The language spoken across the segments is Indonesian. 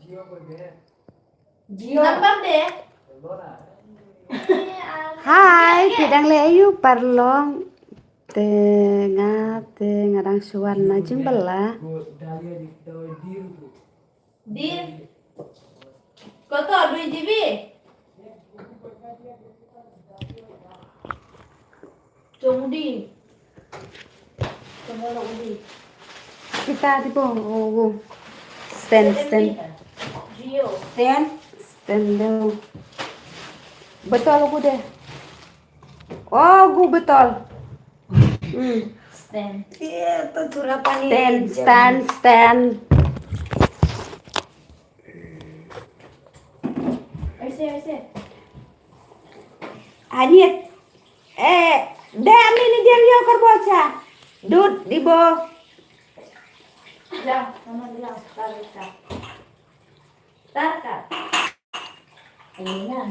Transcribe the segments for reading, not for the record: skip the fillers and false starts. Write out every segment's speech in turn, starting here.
Nambah deh. Hai, bidang leyu parlong tengah ngarang suwarna jembela. Dir. Koto 2 GB. Di. Coba di. Kita tipo stand Gio. stand dulu. Betul aku deh. Oh, gue betul. Stand. Iya, tuh turapan ini. Stand. Ese. Anyet. Dami ni dia yo kerbosa. Dud di bo. Jam, mama bilang Tarka.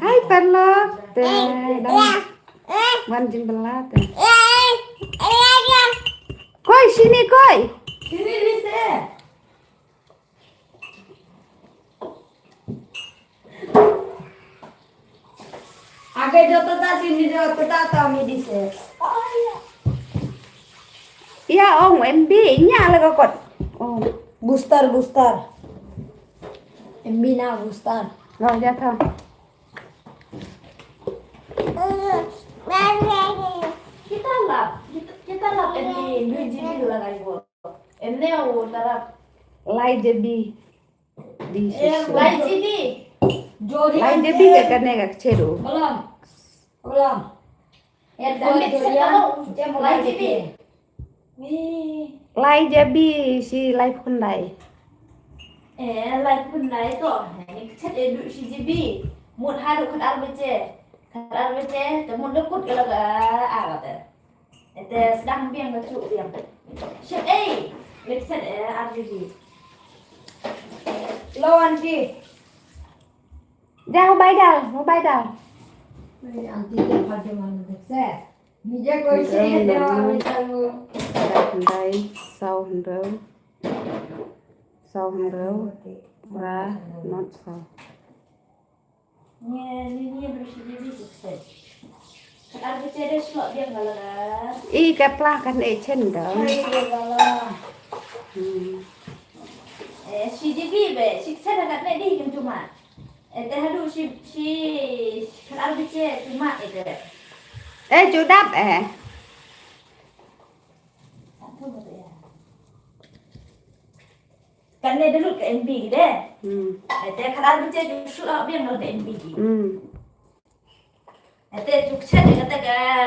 Hai parlong wan jembela teh. Koi sini koi. Sini bisa. Agar joto ta sini joto ta kami di se. Iya om MB nya lah kok. Oh, Gustar. Embina Gustar. lo jatuh. Kita lap ini 2 GB dulu lah ibu. Ini aku tarap. Lai jebi di Lai GB. Jori. Lai jebi ke kene ka ceru. Belum. Ya Kami dia mau Lai lagi GB. Nih. Lai jebi si lai Hyundai. Lai pun lai tu. Ini kecil edu si GB. Mut haru kat arbece. Kamu dekut kalau kata. Itu sedang biang baju biang. Shit, let's RGB. Lawan si. Mau bay dal. Anti dia pada mana se. Bija koi si dia awak tahu. Hyundai sau hundreu và not sau. Ini bersih GB sukses. Kat arbece dia slot biang kalau Y kepla kan chen đó. Hai dia bala. CGV be, siksa kat nek di kan cuma. Teh hadu si kat arbece cuma itu. Chú đáp Satu betul ya. Kan nek dulu ke MB gitu. Teh kat arbece slot biang kalau ke MB. Teh cukset kata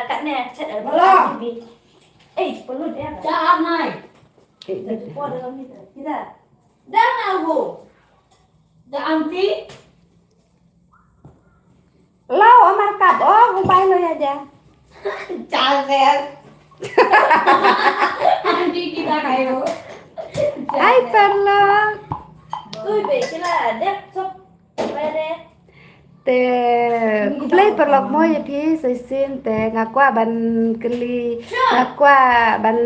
kat nek chat MB. Perlu dia. Jangan naik. Kuat dalam kita. Dah aku. Dah anti. Lau amar cặp không bay lo aja. Jangan. Anti kita kayu. Ai perlo. Tôi về cái là đẹp sốc về đây. Te kuplay perlo mo ya pi sin te ngakwa ban keli ngakwa ban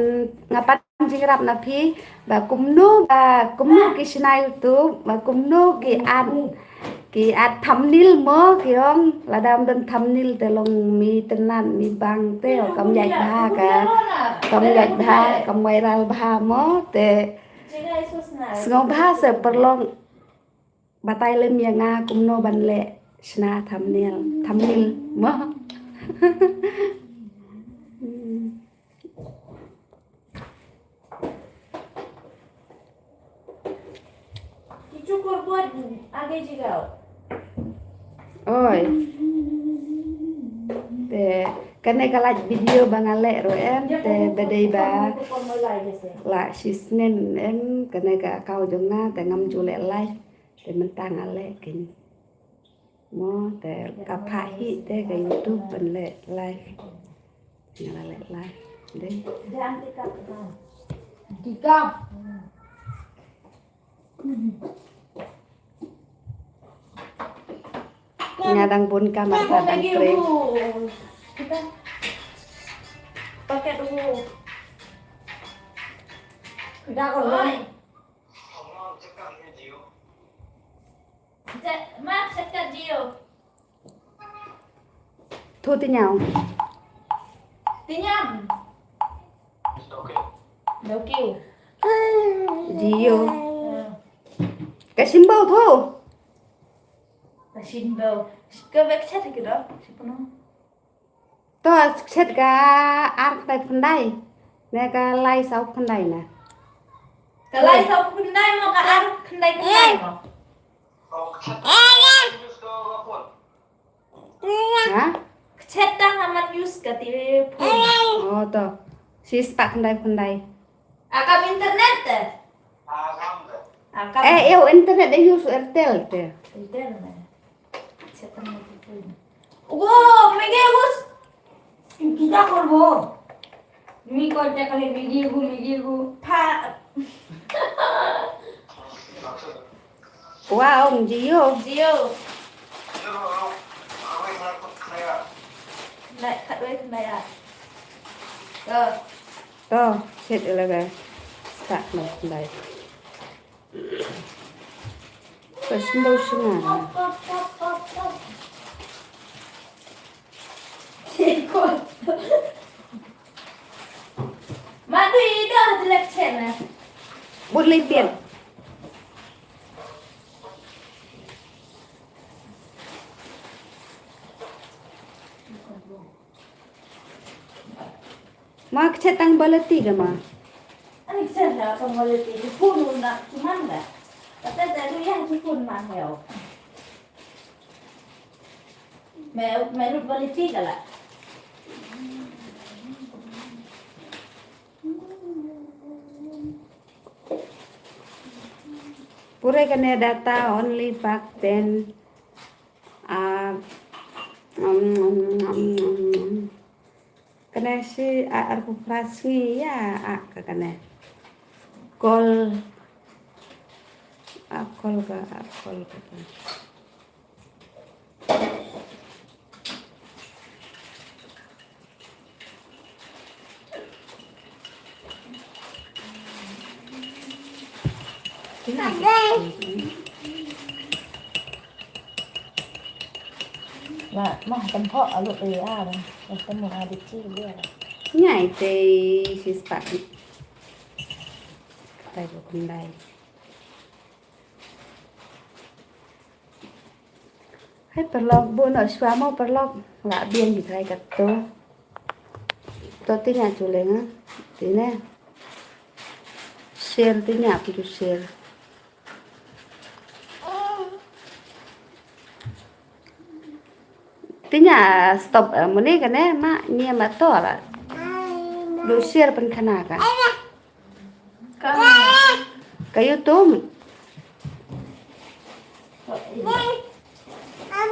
ngapat jingrap na pi ba kumnu kisna YouTube ba kumnu ki ad thumbnail mo ki ong la dam dan thumbnail te long mi tenan mi bang te kam yai ba ka kam viral ba mo te sngo ba se perlong batai lem ya nga kumno ban le sna thumbnail mo. Cukur buat agak juga. Oi. Te kane kala video bangale ro em te bedei ba la sisnen em kane ka kau jonga te ngam chule lai te mentang ale kin mo te kapahi te ka YouTube ban le live ngala le live de Jangan tikap. Tikam. ngadang pun kamar padang kre Kita pakai dulu. Dah kalau Mak cakap Gio. Thu tí nhau. Tinyam. Okay. Đâu kêu. Dio. Cái symbol thu. Là xin vào. Cái vết chết cái đó. To set ka ark tay pandai. Nè ka lai sau pandai nè. Cái lại sau khăn đây mà cái ăn khăn đây mà. Hả? Chết đang làm ăn use cái tivi phun. Oh to. Si spak pandai. Akam internet deh. Akam. Eu internet dia use Airtel te. Internet. Chết đang làm phun. Wow, mega gus. Kita korbo. Mi korte kali migigu. Pa. Wow, Gio. Gio. Lại khát với khăn đây à. Rồi. To set ilaga. Spak pandai. Cái symbol sini. Cikgu. Madu ida jelek cina. Bút lấy tiền. Mak cetang balati ke ma? Ani saya akan boleh tidur pun nak cuman dah. Kata dari yang pun mahal. Mẹ lúc boleh tidur lah. Pure kene data only back then. Kene si arku praswi ya kene. Kol ka. Mà tầm phọ ở lục ấy à đây. Tầm một hai chi nữa. Nhảy thì si spak. Tay của con đây. Hay perlok buôn ở xóa mau perlok lạ biên thì thay cắt to tí nhà chủ lên á tí nè share tí nhà thì chú share tí nhà stop ở một cái này mà nhiều mà to là đủ share bên khán giả cái YouTube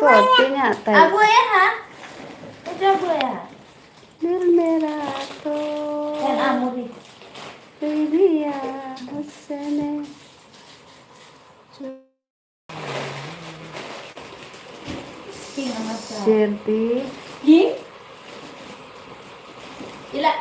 to tí nhà tay À vui á hả? Cái cho vui à? merah to Kan amu đi. Ria Husene King sama sa. Sirti King? Ila.